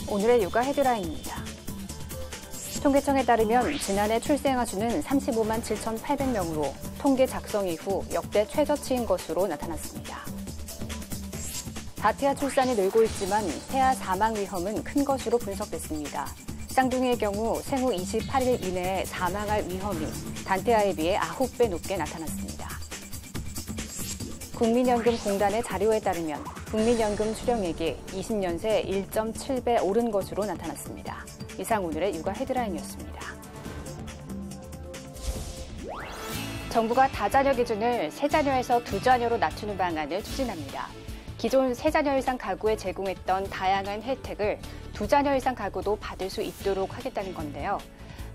오늘의 육아 헤드라인입니다. 통계청에 따르면 지난해 출생아 수는 35만 7,800명으로 통계 작성 이후 역대 최저치인 것으로 나타났습니다. 다태아 출산이 늘고 있지만 태아 사망 위험은 큰 것으로 분석됐습니다. 쌍둥이의 경우 생후 28일 이내에 사망할 위험이 단태아에 비해 9배 높게 나타났습니다. 국민연금공단의 자료에 따르면 국민연금 수령액이 20년 새 1.7배 오른 것으로 나타났습니다. 이상 오늘의 육아 헤드라인이었습니다. 정부가 다자녀 기준을 3자녀에서 2자녀로 낮추는 방안을 추진합니다. 기존 3자녀 이상 가구에 제공했던 다양한 혜택을 2자녀 이상 가구도 받을 수 있도록 하겠다는 건데요.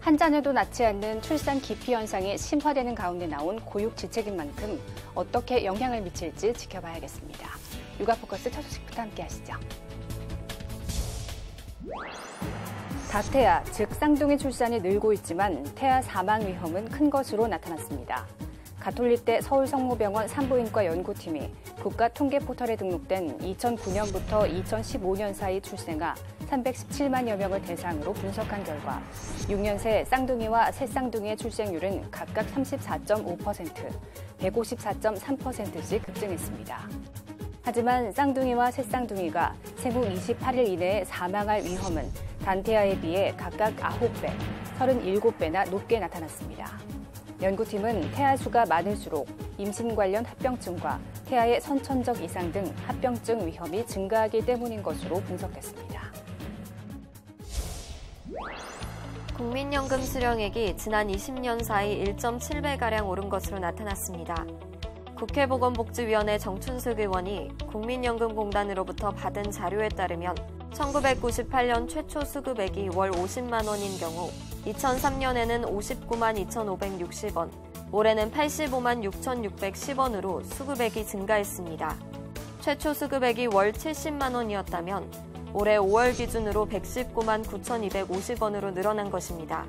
한 자녀도 낳지 않는 출산 기피 현상이 심화되는 가운데 나온 고육지책인 만큼 어떻게 영향을 미칠지 지켜봐야겠습니다. 육아포커스 첫 소식부터 함께 하시죠. 다태아, 즉 쌍둥이 출산이 늘고 있지만 태아 사망 위험은 큰 것으로 나타났습니다. 가톨릭대 서울성모병원 산부인과 연구팀이 국가통계포털에 등록된 2009년부터 2015년 사이 출생아 317만여 명을 대상으로 분석한 결과 6년 새 쌍둥이와 새쌍둥이의 출생률은 각각 34.5%, 154.3%씩 급증했습니다. 하지만 쌍둥이와 새쌍둥이가 생후 28일 이내에 사망할 위험은 단태아에 비해 각각 9배, 37배나 높게 나타났습니다. 연구팀은 태아 수가 많을수록 임신 관련 합병증과 태아의 선천적 이상 등 합병증 위험이 증가하기 때문인 것으로 분석했습니다. 국민연금 수령액이 지난 20년 사이 1.7배가량 오른 것으로 나타났습니다. 국회 보건복지위원회 정춘숙 의원이 국민연금공단으로부터 받은 자료에 따르면 1998년 최초 수급액이 월 50만 원인 경우 2003년에는 59만 2,560원, 올해는 85만 6,610원으로 수급액이 증가했습니다. 최초 수급액이 월 70만 원이었다면 올해 5월 기준으로 119만 9,250원으로 늘어난 것입니다.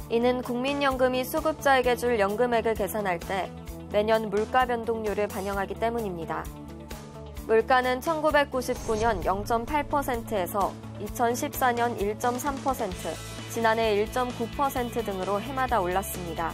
이는 국민연금이 수급자에게 줄 연금액을 계산할 때 매년 물가 변동률을 반영하기 때문입니다. 물가는 1999년 0.8%에서 2014년 1.3%, 지난해 1.9% 등으로 해마다 올랐습니다.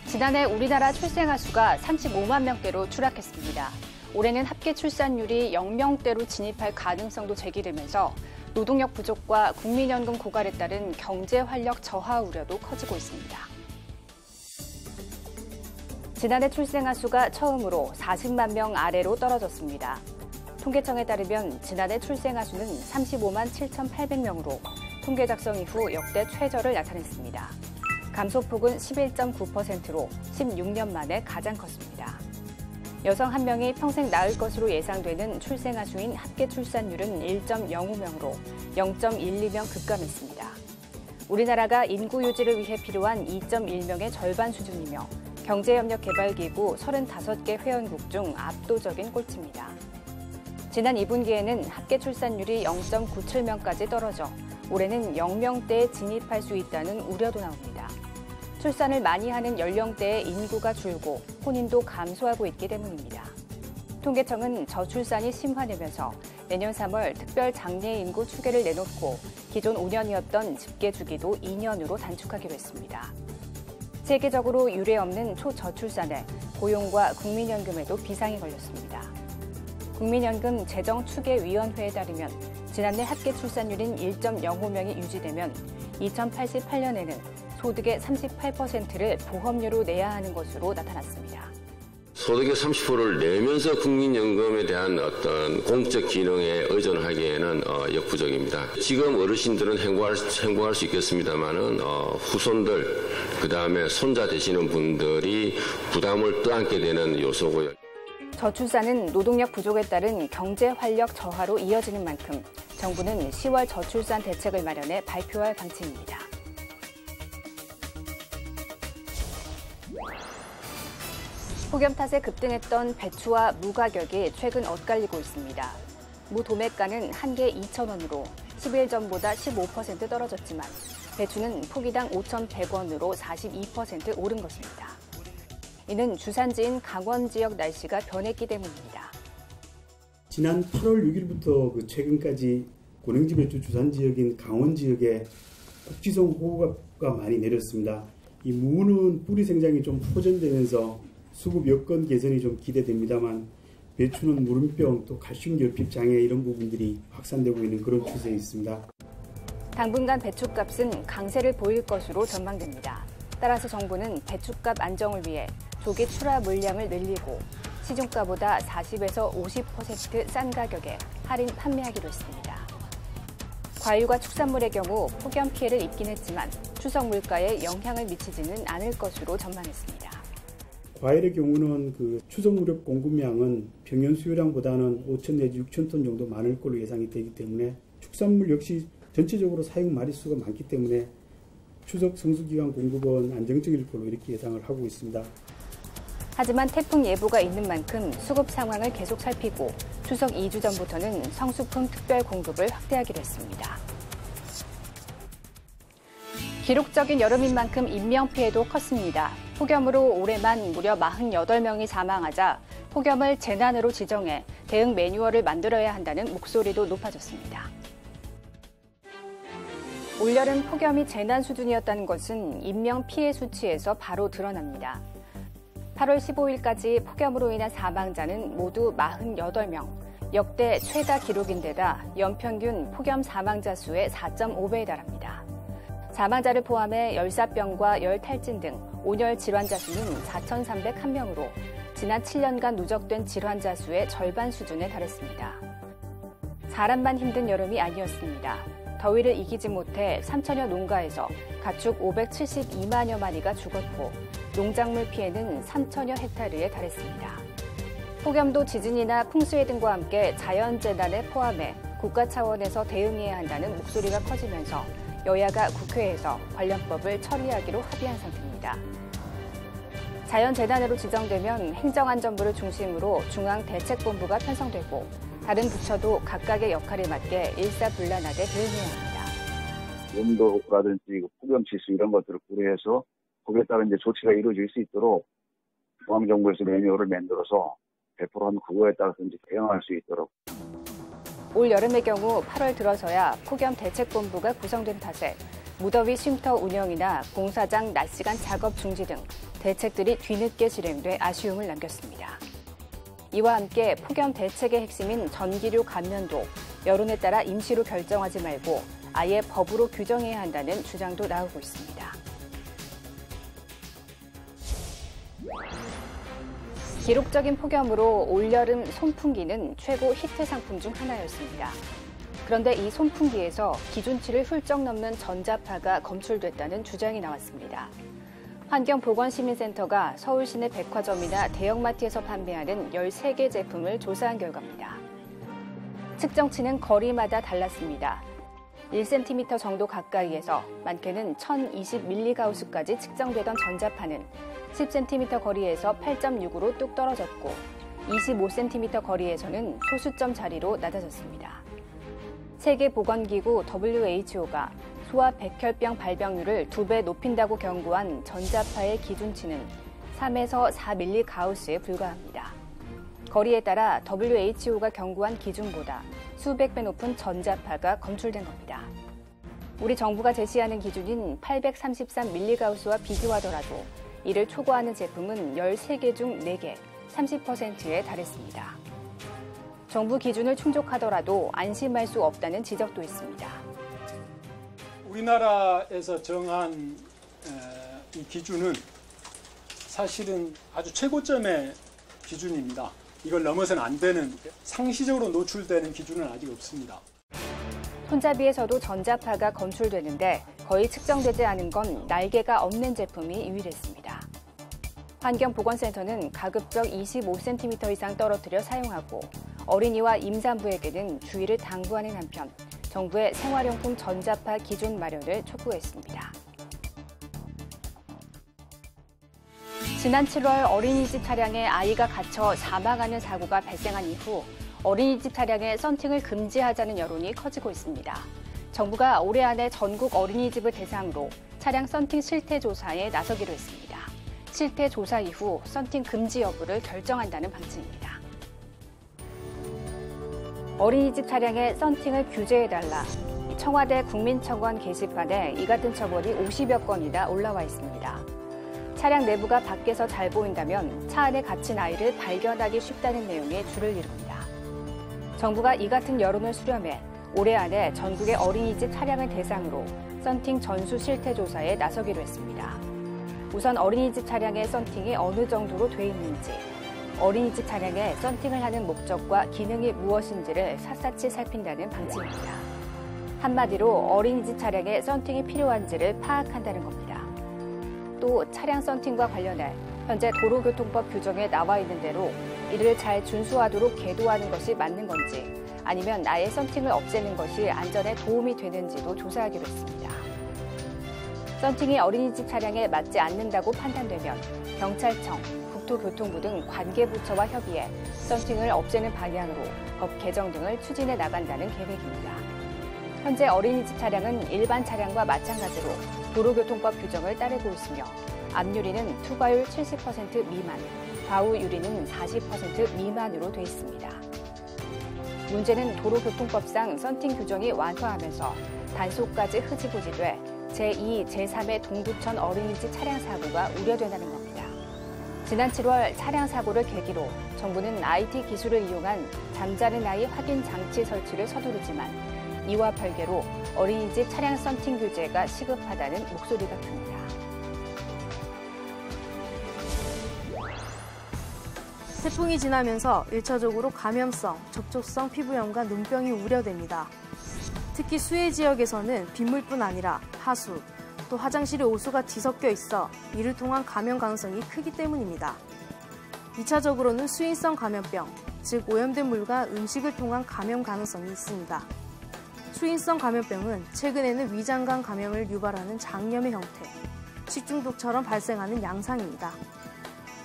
지난해 우리나라 출생아 수가 35만 명대로 추락했습니다. 올해는 합계 출산율이 0명대로 진입할 가능성도 제기되면서 노동력 부족과 국민연금 고갈에 따른 경제 활력 저하 우려도 커지고 있습니다. 지난해 출생아 수가 처음으로 40만 명 아래로 떨어졌습니다. 통계청에 따르면 지난해 출생아 수는 35만 7,800명으로 통계 작성 이후 역대 최저를 나타냈습니다. 감소폭은 11.9%로 16년 만에 가장 컸습니다. 여성 1명이 평생 낳을 것으로 예상되는 출생아 수인 합계 출산율은 1.05명으로 0.12명 급감했습니다. 우리나라가 인구 유지를 위해 필요한 2.1명의 절반 수준이며 경제협력개발기구 35개 회원국 중 압도적인 꼴찌입니다. 지난 2분기에는 합계 출산율이 0.97명까지 떨어져 올해는 0명대에 진입할 수 있다는 우려도 나옵니다. 출산을 많이 하는 연령대의 인구가 줄고 혼인도 감소하고 있기 때문입니다. 통계청은 저출산이 심화되면서 내년 3월 특별 장래 인구 추계를 내놓고 기존 5년이었던 집계 주기도 2년으로 단축하기로 했습니다. 세계적으로 유례 없는 초저출산에 고용과 국민연금에도 비상이 걸렸습니다. 국민연금 재정추계위원회에 따르면 지난해 합계 출산율인 1.05명이 유지되면 2088년에는 소득의 38%를 보험료로 내야 하는 것으로 나타났습니다. 소득의 30%를 내면서 국민연금에 대한 어떤 공적 기능에 의존하기에는 역부족입니다. 지금 어르신들은 행복할 수 있겠습니다만은 후손들, 그다음에 손자 되시는 분들이 부담을 떠안게 되는 요소고요. 저출산은 노동력 부족에 따른 경제 활력 저하로 이어지는 만큼 정부는 10월 저출산 대책을 마련해 발표할 방침입니다. 폭염 탓에 급등했던 배추와 무 가격이 최근 엇갈리고 있습니다. 무 도매가는 한 개 2,000원으로 10일 전보다 15% 떨어졌지만 배추는 포기당 5,100원으로 42% 오른 것입니다. 이는 주산지인 강원 지역 날씨가 변했기 때문입니다. 지난 8월 6일부터 최근까지 고랭지 배추 주산 지역인 강원 지역에 국지성 호우가 많이 내렸습니다. 이 무는 뿌리 생장이 좀 호전되면서 수급 여건 개선이 좀 기대됩니다만 배추는 무름병 또 칼슘 결핍 장애 이런 부분들이 확산되고 있는 그런 추세에 있습니다. 당분간 배추값은 강세를 보일 것으로 전망됩니다. 따라서 정부는 배추값 안정을 위해 조기 출하 물량을 늘리고 시중가보다 40에서 50% 싼 가격에 할인 판매하기로 했습니다. 과일과 축산물의 경우 폭염 피해를 입긴 했지만 추석 물가에 영향을 미치지는 않을 것으로 전망했습니다. 과일의 경우는 추석 무렵 공급량은 평년 수요량보다는 5천 내지 6천 톤 정도 많을 걸로 예상이 되기 때문에 축산물 역시 전체적으로 사용 마리수가 많기 때문에 추석 성수기간 공급은 안정적일 걸로 이렇게 예상을 하고 있습니다. 하지만 태풍 예보가 있는 만큼 수급 상황을 계속 살피고 추석 2주 전부터는 성수품 특별 공급을 확대하기로 했습니다. 기록적인 여름인 만큼 인명피해도 컸습니다. 폭염으로 올해만 무려 48명이 사망하자 폭염을 재난으로 지정해 대응 매뉴얼을 만들어야 한다는 목소리도 높아졌습니다. 올여름 폭염이 재난 수준이었다는 것은 인명피해 수치에서 바로 드러납니다. 8월 15일까지 폭염으로 인한 사망자는 모두 48명, 역대 최다 기록인데다 연평균 폭염 사망자 수의 4.5배에 달합니다. 사망자를 포함해 열사병과 열탈진 등 온열 질환자 수는 4,301명으로 지난 7년간 누적된 질환자 수의 절반 수준에 달했습니다. 사람만 힘든 여름이 아니었습니다. 더위를 이기지 못해 삼천여 농가에서 가축 572만여 마리가 죽었고 농작물 피해는 3천여 헥타르에 달했습니다. 폭염도 지진이나 풍수해 등과 함께 자연재난에 포함해 국가 차원에서 대응해야 한다는 목소리가 커지면서 여야가 국회에서 관련법을 처리하기로 합의한 상태입니다. 자연재난으로 지정되면 행정안전부를 중심으로 중앙대책본부가 편성되고 다른 부처도 각각의 역할에 맞게 일사불란하게 대응해야 합니다. 온도라든지 폭염 지수 이런 것들을 고려해서 거기에 따른 이제 조치가 이루어질 수 있도록 중앙정부에서 매뉴얼을 만들어서 배포한 그거에 따라서 이제 대응할 수 있도록. 올 여름의 경우 8월 들어서야 폭염 대책본부가 구성된 탓에 무더위 쉼터 운영이나 공사장 낮 시간 작업 중지 등 대책들이 뒤늦게 실행돼 아쉬움을 남겼습니다. 이와 함께 폭염 대책의 핵심인 전기료 감면도 여론에 따라 임시로 결정하지 말고 아예 법으로 규정해야 한다는 주장도 나오고 있습니다. 기록적인 폭염으로 올여름 손풍기는 최고 히트 상품 중 하나였습니다. 그런데 이 손풍기에서 기준치를 훌쩍 넘는 전자파가 검출됐다는 주장이 나왔습니다. 환경보건시민센터가 서울 시내 백화점이나 대형마트에서 판매하는 13개 제품을 조사한 결과입니다. 측정치는 거리마다 달랐습니다. 1cm 정도 가까이에서 많게는 1020mgauss까지 측정되던 전자파는 10cm 거리에서 8.6으로 뚝 떨어졌고 25cm 거리에서는 소수점 자리로 낮아졌습니다. 세계보건기구 WHO가 소아 백혈병 발병률을 2배 높인다고 경고한 전자파의 기준치는 3에서 4mgauss에 불과합니다. 거리에 따라 WHO가 경고한 기준보다 수백 배 높은 전자파가 검출된 겁니다. 우리 정부가 제시하는 기준인 833mgauss와 비교하더라도 이를 초과하는 제품은 13개 중 4개, 30%에 달했습니다. 정부 기준을 충족하더라도 안심할 수 없다는 지적도 있습니다. 우리나라에서 정한 이 기준은 사실은 아주 최고점의 기준입니다. 이걸 넘어서는 안 되는, 상시적으로 노출되는 기준은 아직 없습니다. 손잡이에서도 전자파가 검출되는데 거의 측정되지 않은 건 날개가 없는 제품이 유일했습니다. 환경보건센터는 가급적 25cm 이상 떨어뜨려 사용하고 어린이와 임산부에게는 주의를 당부하는 한편 정부의 생활용품 전자파 기준 마련을 촉구했습니다. 지난 7월 어린이집 차량에 아이가 갇혀 사망하는 사고가 발생한 이후 어린이집 차량에 썬팅을 금지하자는 여론이 커지고 있습니다. 정부가 올해 안에 전국 어린이집을 대상으로 차량 썬팅 실태 조사에 나서기로 했습니다. 실태 조사 이후 썬팅 금지 여부를 결정한다는 방침입니다. 어린이집 차량의 썬팅을 규제해달라. 청와대 국민청원 게시판에 이 같은 처벌이 50여 건이나 올라와 있습니다. 차량 내부가 밖에서 잘 보인다면 차 안에 갇힌 아이를 발견하기 쉽다는 내용의 줄을 이룹니다. 정부가 이 같은 여론을 수렴해 올해 안에 전국의 어린이집 차량을 대상으로 썬팅 전수 실태 조사에 나서기로 했습니다. 우선 어린이집 차량의 썬팅이 어느 정도로 돼 있는지, 어린이집 차량에 썬팅을 하는 목적과 기능이 무엇인지를 샅샅이 살핀다는 방침입니다. 한마디로 어린이집 차량에 썬팅이 필요한지를 파악한다는 겁니다. 또 차량 썬팅과 관련해 현재 도로교통법 규정에 나와 있는 대로 이를 잘 준수하도록 계도하는 것이 맞는 건지, 아니면 아예 썬팅을 없애는 것이 안전에 도움이 되는지도 조사하기로 했습니다. 썬팅이 어린이집 차량에 맞지 않는다고 판단되면 경찰청, 국토교통부 등 관계부처와 협의해 썬팅을 없애는 방향으로 법 개정 등을 추진해 나간다는 계획입니다. 현재 어린이집 차량은 일반 차량과 마찬가지로 도로교통법 규정을 따르고 있으며 앞유리는 투과율 70% 미만, 좌우 유리는 40% 미만으로 돼 있습니다. 문제는 도로교통법상 썬팅 규정이 완화하면서 단속까지 흐지부지돼 제2, 제3의 동두천 어린이집 차량 사고가 우려된다는 겁니다. 지난 7월 차량 사고를 계기로 정부는 IT 기술을 이용한 잠자는 아이 확인 장치 설치를 서두르지만 이와 별개로 어린이집 차량 썬팅 규제가 시급하다는 목소리가 큽니다. 태풍이 지나면서 1차적으로 감염성, 접촉성 피부염과 눈병이 우려됩니다. 특히 수해 지역에서는 빗물뿐 아니라 하수, 또 화장실에 오수가 뒤섞여 있어 이를 통한 감염 가능성이 크기 때문입니다. 2차적으로는 수인성 감염병, 즉 오염된 물과 음식을 통한 감염 가능성이 있습니다. 수인성 감염병은 최근에는 위장관 감염을 유발하는 장염의 형태, 식중독처럼 발생하는 양상입니다.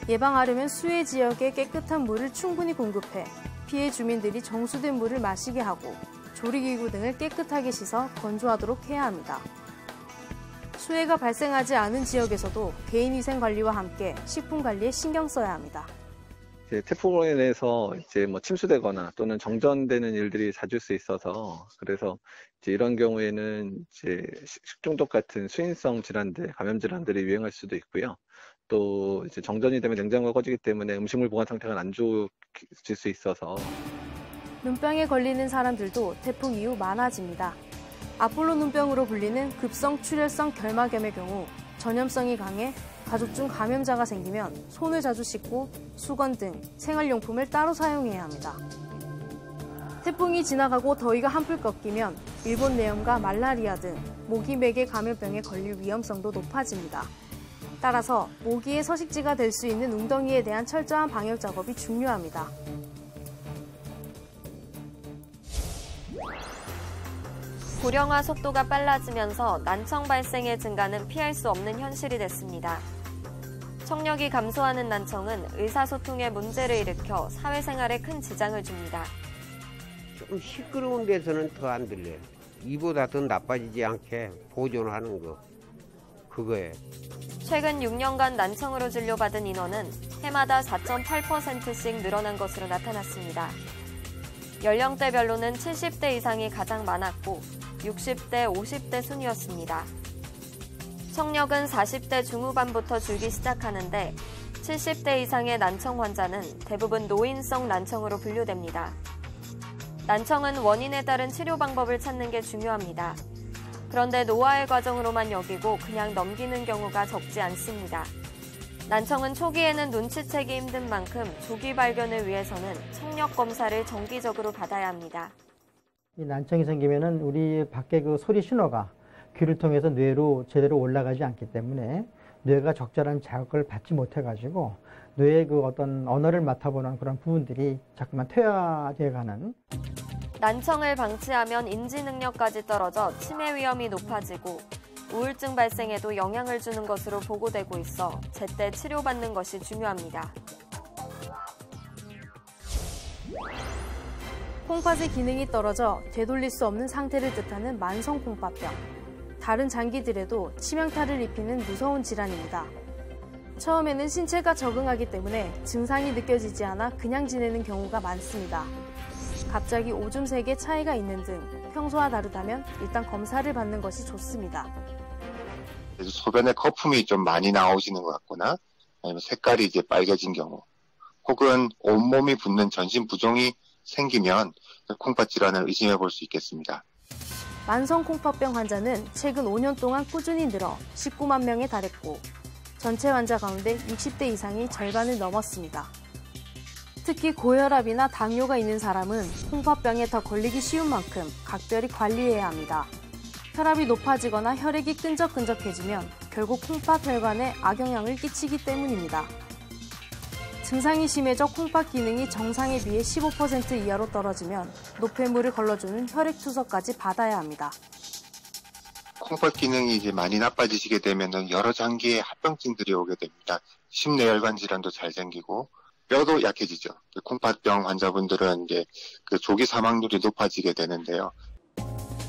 예방하려면 수해 지역에 깨끗한 물을 충분히 공급해 피해 주민들이 정수된 물을 마시게 하고 조리기구 등을 깨끗하게 씻어 건조하도록 해야 합니다. 수해가 발생하지 않은 지역에서도 개인위생관리와 함께 식품관리에 신경 써야 합니다. 태풍으로 인해서 침수되거나 또는 정전되는 일들이 잦을 수 있어서, 그래서 이런 경우에는 식중독 같은 수인성 질환들, 감염 질환들이 유행할 수도 있고요. 또 정전이 되면 냉장고가 꺼지기 때문에 음식물 보관 상태가 안 좋아질 수 있어서 눈병에 걸리는 사람들도 태풍 이후 많아집니다. 아폴로 눈병으로 불리는 급성 출혈성 결막염의 경우 전염성이 강해 가족 중 감염자가 생기면 손을 자주 씻고 수건 등 생활용품을 따로 사용해야 합니다. 태풍이 지나가고 더위가 한풀 꺾이면 일본 뇌염과 말라리아 등 모기 매개 감염병에 걸릴 위험성도 높아집니다. 따라서 모기의 서식지가 될 수 있는 웅덩이에 대한 철저한 방역 작업이 중요합니다. 고령화 속도가 빨라지면서 난청 발생의 증가는 피할 수 없는 현실이 됐습니다. 청력이 감소하는 난청은 의사소통에 문제를 일으켜 사회생활에 큰 지장을 줍니다. 좀 시끄러운 데서는 더 안 들려요. 이보다 더 나빠지지 않게 보존하는 거, 그거예요. 최근 6년간 난청으로 진료받은 인원은 해마다 4.8%씩 늘어난 것으로 나타났습니다. 연령대별로는 70대 이상이 가장 많았고 60대, 50대 순이었습니다. 청력은 40대 중후반부터 줄기 시작하는데 70대 이상의 난청 환자는 대부분 노인성 난청으로 분류됩니다. 난청은 원인에 따른 치료 방법을 찾는 게 중요합니다. 그런데 노화의 과정으로만 여기고 그냥 넘기는 경우가 적지 않습니다. 난청은 초기에는 눈치채기 힘든 만큼 조기 발견을 위해서는 청력 검사를 정기적으로 받아야 합니다. 이 난청이 생기면은 우리 밖에 그 소리 신호가 귀를 통해서 뇌로 제대로 올라가지 않기 때문에 뇌가 적절한 자극을 받지 못해가지고 뇌의 그 어떤 언어를 맡아보는 그런 부분들이 자꾸만 퇴화되어가는. 난청을 방치하면 인지 능력까지 떨어져 치매 위험이 높아지고 우울증 발생에도 영향을 주는 것으로 보고되고 있어 제때 치료받는 것이 중요합니다. 콩팥의 기능이 떨어져 되돌릴 수 없는 상태를 뜻하는 만성 콩팥병. 다른 장기들에도 치명타를 입히는 무서운 질환입니다. 처음에는 신체가 적응하기 때문에 증상이 느껴지지 않아 그냥 지내는 경우가 많습니다. 갑자기 오줌 색의 차이가 있는 등 평소와 다르다면 일단 검사를 받는 것이 좋습니다. 소변에 거품이 좀 많이 나오시는 것 같거나 아니면 색깔이 이제 빨개진 경우 혹은 온몸이 붓는 전신 부종이 생기면 콩팥 질환을 의심해 볼 수 있겠습니다. 만성 콩팥병 환자는 최근 5년 동안 꾸준히 늘어 19만 명에 달했고 전체 환자 가운데 60대 이상이 절반을 넘었습니다. 특히 고혈압이나 당뇨가 있는 사람은 콩팥병에 더 걸리기 쉬운 만큼 각별히 관리해야 합니다. 혈압이 높아지거나 혈액이 끈적끈적해지면 결국 콩팥 혈관에 악영향을 끼치기 때문입니다. 증상이 심해져 콩팥 기능이 정상에 비해 15% 이하로 떨어지면 노폐물을 걸러주는 혈액 투석까지 받아야 합니다. 콩팥 기능이 이제 많이 나빠지시게 되면은 여러 장기의 합병증들이 오게 됩니다. 심내혈관 질환도 잘 생기고 뼈도 약해지죠. 콩팥병 환자분들은 이제 그 조기 사망률이 높아지게 되는데요.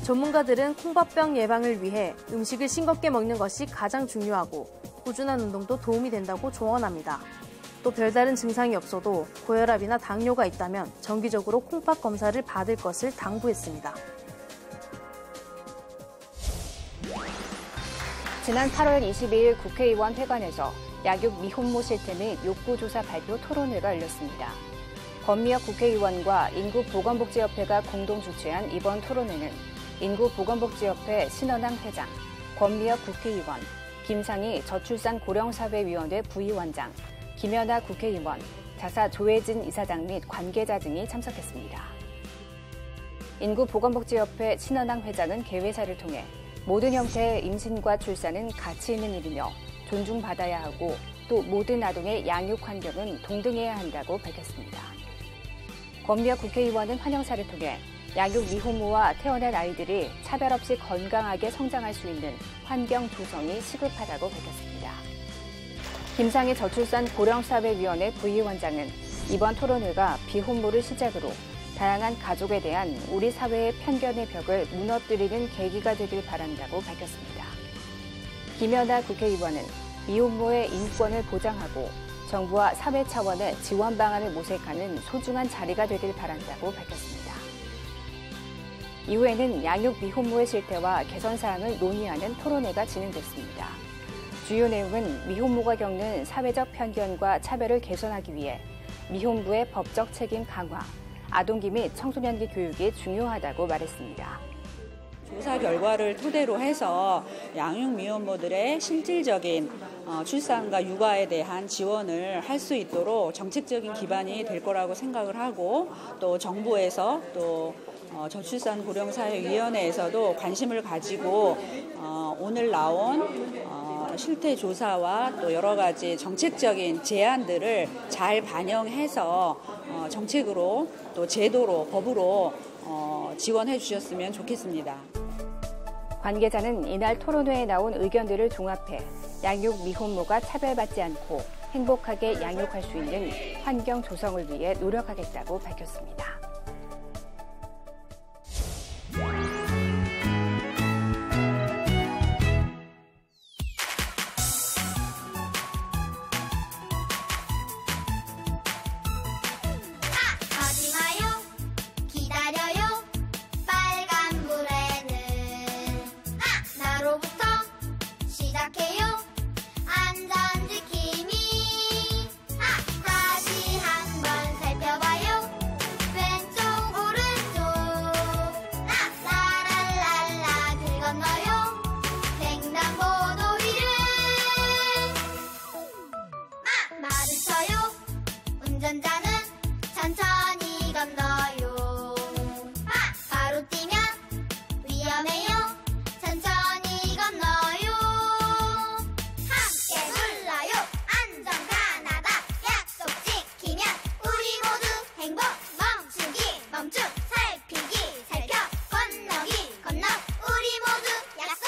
전문가들은 콩팥병 예방을 위해 음식을 싱겁게 먹는 것이 가장 중요하고 꾸준한 운동도 도움이 된다고 조언합니다. 또 별다른 증상이 없어도 고혈압이나 당뇨가 있다면 정기적으로 콩팥 검사를 받을 것을 당부했습니다. 지난 8월 22일 국회의원 회관에서 약육 미혼모 실태 및 욕구조사 발표 토론회가 열렸습니다. 권미혁 국회의원과 인구보건복지협회가 공동 주최한 이번 토론회는 인구보건복지협회 신원항 회장, 권미혁 국회의원, 김상희 저출산고령사회위원회 부위원장, 김연아 국회의원, 자사 조혜진 이사장 및 관계자 등이 참석했습니다. 인구보건복지협회 신원항 회장은 개회사를 통해 모든 형태의 임신과 출산은 가치 있는 일이며 존중받아야 하고 또 모든 아동의 양육 환경은 동등해야 한다고 밝혔습니다. 권미혁 국회의원은 환영사를 통해 양육 미혼모와 태어난 아이들이 차별 없이 건강하게 성장할 수 있는 환경 조성이 시급하다고 밝혔습니다. 김상희 저출산 고령사회위원회 부위원장은 이번 토론회가 비혼모를 시작으로 다양한 가족에 대한 우리 사회의 편견의 벽을 무너뜨리는 계기가 되길 바란다고 밝혔습니다. 김연아 국회의원은 미혼모의 인권을 보장하고 정부와 사회 차원의 지원 방안을 모색하는 소중한 자리가 되길 바란다고 밝혔습니다. 이후에는 양육 미혼모의 실태와 개선 사항을 논의하는 토론회가 진행됐습니다. 주요 내용은 미혼모가 겪는 사회적 편견과 차별을 개선하기 위해 미혼부의 법적 책임 강화, 아동기 및 청소년기 교육이 중요하다고 말했습니다. 조사 결과를 토대로 해서 양육 미혼모들의 실질적인 출산과 육아에 대한 지원을 할 수 있도록 정책적인 기반이 될 거라고 생각을 하고 또 정부에서 또 저출산 고령사회위원회에서도 관심을 가지고 오늘 나온 실태 조사와 또 여러 가지 정책적인 제안들을 잘 반영해서 정책으로 또 제도로 법으로 지원해 주셨으면 좋겠습니다. 관계자는 이날 토론회에 나온 의견들을 종합해 양육 미혼모가 차별받지 않고 행복하게 양육할 수 있는 환경 조성을 위해 노력하겠다고 밝혔습니다. 운전자는 천천히 건너요. 바로 뛰면 위험해요. 천천히 건너요. 함께 불러요. 안전 가나다 약속 지키면 우리 모두 행복. 멈추기 멈춤 살피기 살펴 건너기 건너 우리 모두 약속.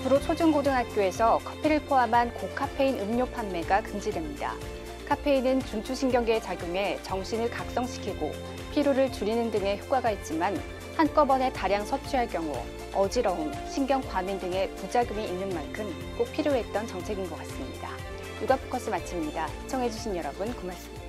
앞으로 초중고등학교에서 커피를 포함한 고카페인 음료 판매가 금지됩니다. 카페인은 중추신경계에 작용해 정신을 각성시키고 피로를 줄이는 등의 효과가 있지만 한꺼번에 다량 섭취할 경우 어지러움, 신경 과민 등의 부작용이 있는 만큼 꼭 필요했던 정책인 것 같습니다. 육아포커스 마칩니다. 시청해주신 여러분 고맙습니다.